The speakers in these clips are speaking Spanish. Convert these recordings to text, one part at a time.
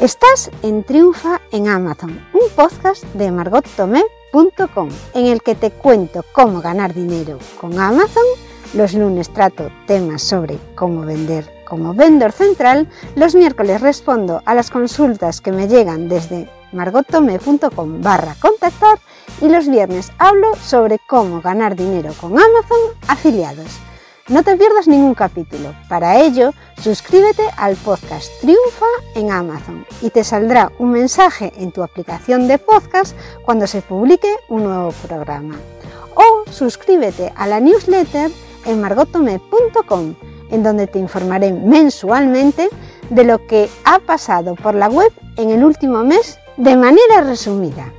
Estás en Triunfa en Amazon, un podcast de margottomé.com en el que te cuento cómo ganar dinero con Amazon. Los lunes trato temas sobre cómo vender como vendedor central. Los miércoles respondo a las consultas que me llegan desde margottomé.com/contactar y los viernes hablo sobre cómo ganar dinero con Amazon afiliados. No te pierdas ningún capítulo. Para ello, suscríbete al podcast Triunfa en Amazon y te saldrá un mensaje en tu aplicación de podcast cuando se publique un nuevo programa. O suscríbete a la newsletter en margottomé.com, en donde te informaré mensualmente de lo que ha pasado por la web en el último mes de manera resumida.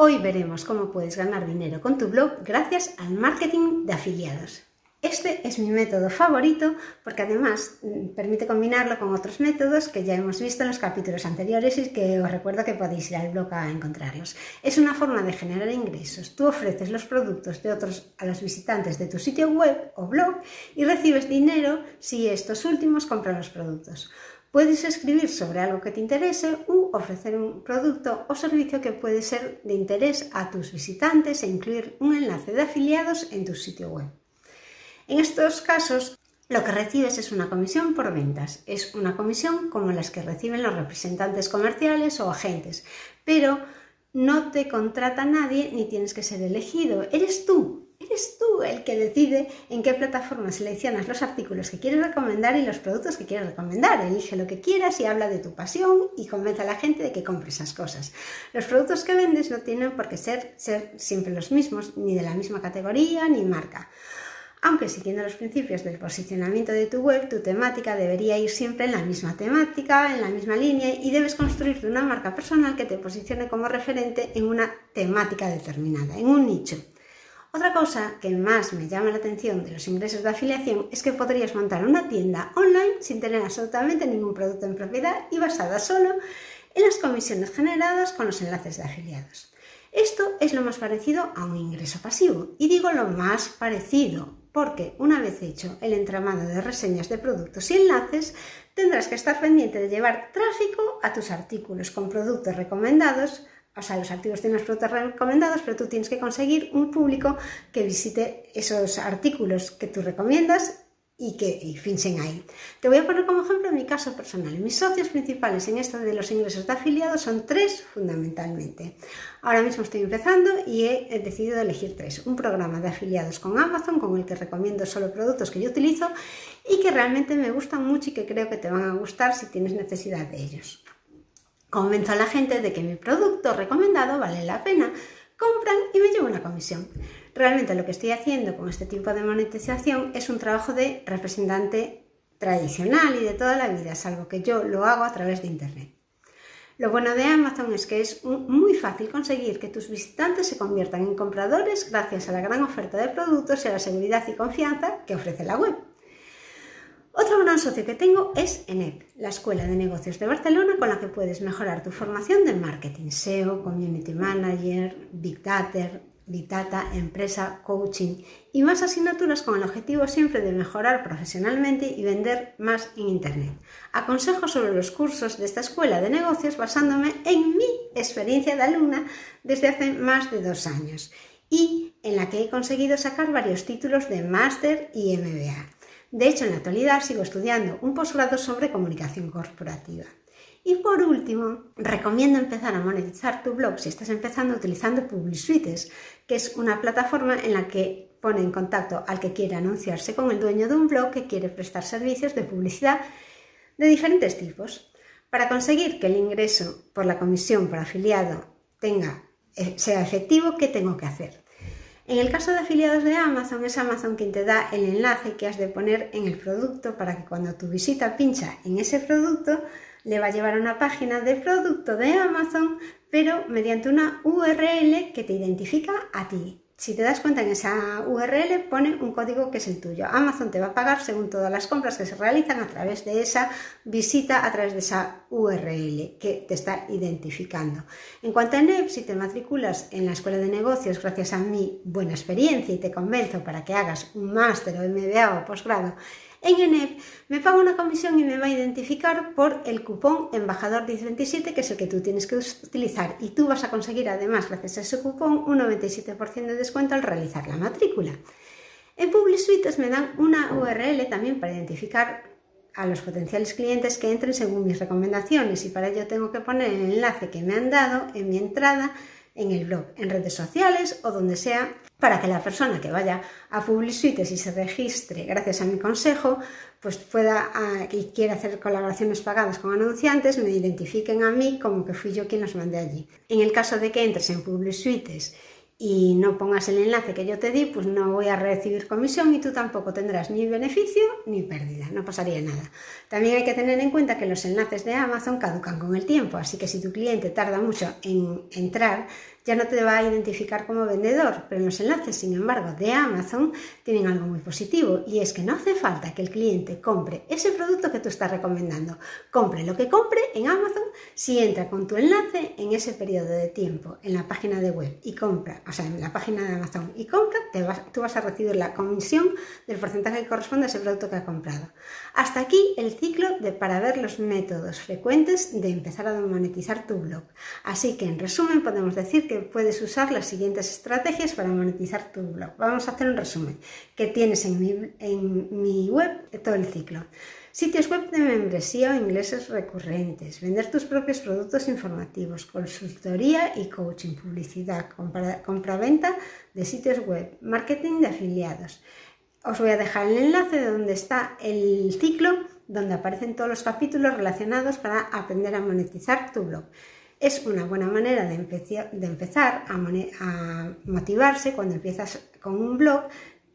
Hoy veremos cómo puedes ganar dinero con tu blog gracias al marketing de afiliados. Este es mi método favorito porque además permite combinarlo con otros métodos que ya hemos visto en los capítulos anteriores y que os recuerdo que podéis ir al blog a encontrarlos. Es una forma de generar ingresos. Tú ofreces los productos de otros a los visitantes de tu sitio web o blog y recibes dinero si estos últimos compran los productos. Puedes escribir sobre algo que te interese u ofrecer un producto o servicio que puede ser de interés a tus visitantes e incluir un enlace de afiliados en tu sitio web. En estos casos, lo que recibes es una comisión por ventas. Es una comisión como las que reciben los representantes comerciales o agentes, pero no te contrata nadie ni tienes que ser elegido. Eres tú el que decide en qué plataforma seleccionas los artículos que quieres recomendar y los productos que quieres recomendar. Elige lo que quieras y habla de tu pasión y convence a la gente de que compre esas cosas. Los productos que vendes no tienen por qué ser siempre los mismos, ni de la misma categoría ni marca. Aunque siguiendo los principios del posicionamiento de tu web, tu temática debería ir siempre en la misma temática, en la misma línea y debes construirte una marca personal que te posicione como referente en una temática determinada, en un nicho. Otra cosa que más me llama la atención de los ingresos de afiliación es que podrías montar una tienda online sin tener absolutamente ningún producto en propiedad y basada solo en las comisiones generadas con los enlaces de afiliados. Esto es lo más parecido a un ingreso pasivo, y digo lo más parecido porque una vez hecho el entramado de reseñas de productos y enlaces, tendrás que estar pendiente de llevar tráfico a tus artículos con productos recomendados. O sea, los artículos tienen los productos recomendados, pero tú tienes que conseguir un público que visite esos artículos que tú recomiendas y que pinchen ahí. Te voy a poner como ejemplo mi caso personal. Mis socios principales en esto de los ingresos de afiliados son 3 fundamentalmente. Ahora mismo estoy empezando y he decidido elegir 3. Un programa de afiliados con Amazon, con el que recomiendo solo productos que yo utilizo y que realmente me gustan mucho y que creo que te van a gustar si tienes necesidad de ellos. Convenzo a la gente de que mi producto recomendado vale la pena, compran y me llevo una comisión. Realmente lo que estoy haciendo con este tipo de monetización es un trabajo de representante tradicional y de toda la vida, salvo que yo lo hago a través de Internet. Lo bueno de Amazon es que es muy fácil conseguir que tus visitantes se conviertan en compradores gracias a la gran oferta de productos y a la seguridad y confianza que ofrece la web. Otro gran socio que tengo es ENEP, la Escuela de Negocios de Barcelona, con la que puedes mejorar tu formación de marketing, SEO, Community Manager, Big Data, Empresa, Coaching y más asignaturas con el objetivo siempre de mejorar profesionalmente y vender más en Internet. Aconsejo sobre los cursos de esta escuela de negocios basándome en mi experiencia de alumna desde hace más de 2 años y en la que he conseguido sacar varios títulos de máster y MBA. De hecho, en la actualidad sigo estudiando un posgrado sobre comunicación corporativa. Y por último, recomiendo empezar a monetizar tu blog si estás empezando utilizando PubliSuites, que es una plataforma en la que pone en contacto al que quiere anunciarse con el dueño de un blog que quiere prestar servicios de publicidad de diferentes tipos. Para conseguir que el ingreso por la comisión por afiliado sea efectivo, ¿qué tengo que hacer? En el caso de afiliados de Amazon, es Amazon quien te da el enlace que has de poner en el producto para que cuando tu visita pincha en ese producto, le va a llevar a una página de producto de Amazon, pero mediante una URL que te identifica a ti. Si te das cuenta, en esa URL pone un código que es el tuyo. Amazon te va a pagar según todas las compras que se realizan a través de esa visita, a través de esa URL que te está identificando. En cuanto a ENEP, si te matriculas en la Escuela de Negocios gracias a mi buena experiencia y te convenzo para que hagas un máster o MBA o posgrado en ENEP, me paga una comisión y me va a identificar por el cupón Embajador 1027, que es el que tú tienes que utilizar, y tú vas a conseguir además, gracias a ese cupón, un 97% de descuento al realizar la matrícula. En PubliSuites me dan una URL también para identificar a los potenciales clientes que entren según mis recomendaciones, y para ello tengo que poner el enlace que me han dado en mi entrada en el blog, en redes sociales o donde sea, para que la persona que vaya a PubliSuites y se registre gracias a mi consejo, pues pueda y quiera hacer colaboraciones pagadas con anunciantes, me identifiquen a mí como que fui yo quien los mandé allí. En el caso de que entres en PubliSuites y no pongas el enlace que yo te di, pues no voy a recibir comisión y tú tampoco tendrás ni beneficio ni pérdida, no pasaría nada. También hay que tener en cuenta que los enlaces de Amazon caducan con el tiempo, así que si tu cliente tarda mucho en entrar, ya no te va a identificar como vendedor, pero los enlaces, sin embargo, de Amazon tienen algo muy positivo, y es que no hace falta que el cliente compre ese producto que tú estás recomendando. Compre lo que compre en Amazon, si entra con tu enlace en ese periodo de tiempo en la página de web y compra, o sea, en la página de Amazon y compra, tú vas a recibir la comisión del porcentaje que corresponde a ese producto que ha comprado. Hasta aquí el ciclo para ver los métodos frecuentes de empezar a monetizar tu blog. Así que, en resumen, podemos decir que puedes usar las siguientes estrategias para monetizar tu blog. Vamos a hacer un resumen que tienes en mi web todo el ciclo. Sitios web de membresía o ingresos recurrentes, vender tus propios productos informativos, consultoría y coaching, publicidad, compra-venta de sitios web, marketing de afiliados. Os voy a dejar el enlace de donde está el ciclo, donde aparecen todos los capítulos relacionados para aprender a monetizar tu blog. Es una buena manera de empezar a motivarse cuando empiezas con un blog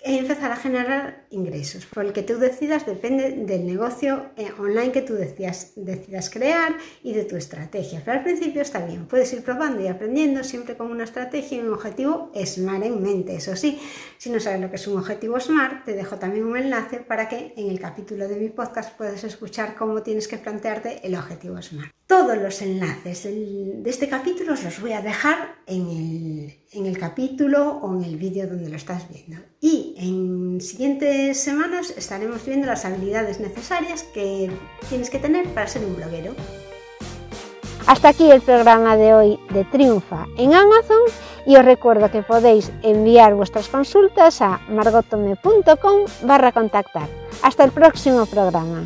e empezar a generar ingresos. Por el que tú decidas depende del negocio online que tú decidas crear y de tu estrategia. Pero al principio está bien, puedes ir probando y aprendiendo siempre con una estrategia y un objetivo SMART en mente. Eso sí, si no sabes lo que es un objetivo SMART, te dejo también un enlace para que en el capítulo de mi podcast puedas escuchar cómo tienes que plantearte el objetivo SMART. Todos los enlaces de este capítulo os los voy a dejar en el capítulo o en el vídeo donde lo estás viendo. Y en siguientes semanas estaremos viendo las habilidades necesarias que tienes que tener para ser un bloguero. Hasta aquí el programa de hoy de Triunfa en Amazon, y os recuerdo que podéis enviar vuestras consultas a margotome.com/contactar. Hasta el próximo programa.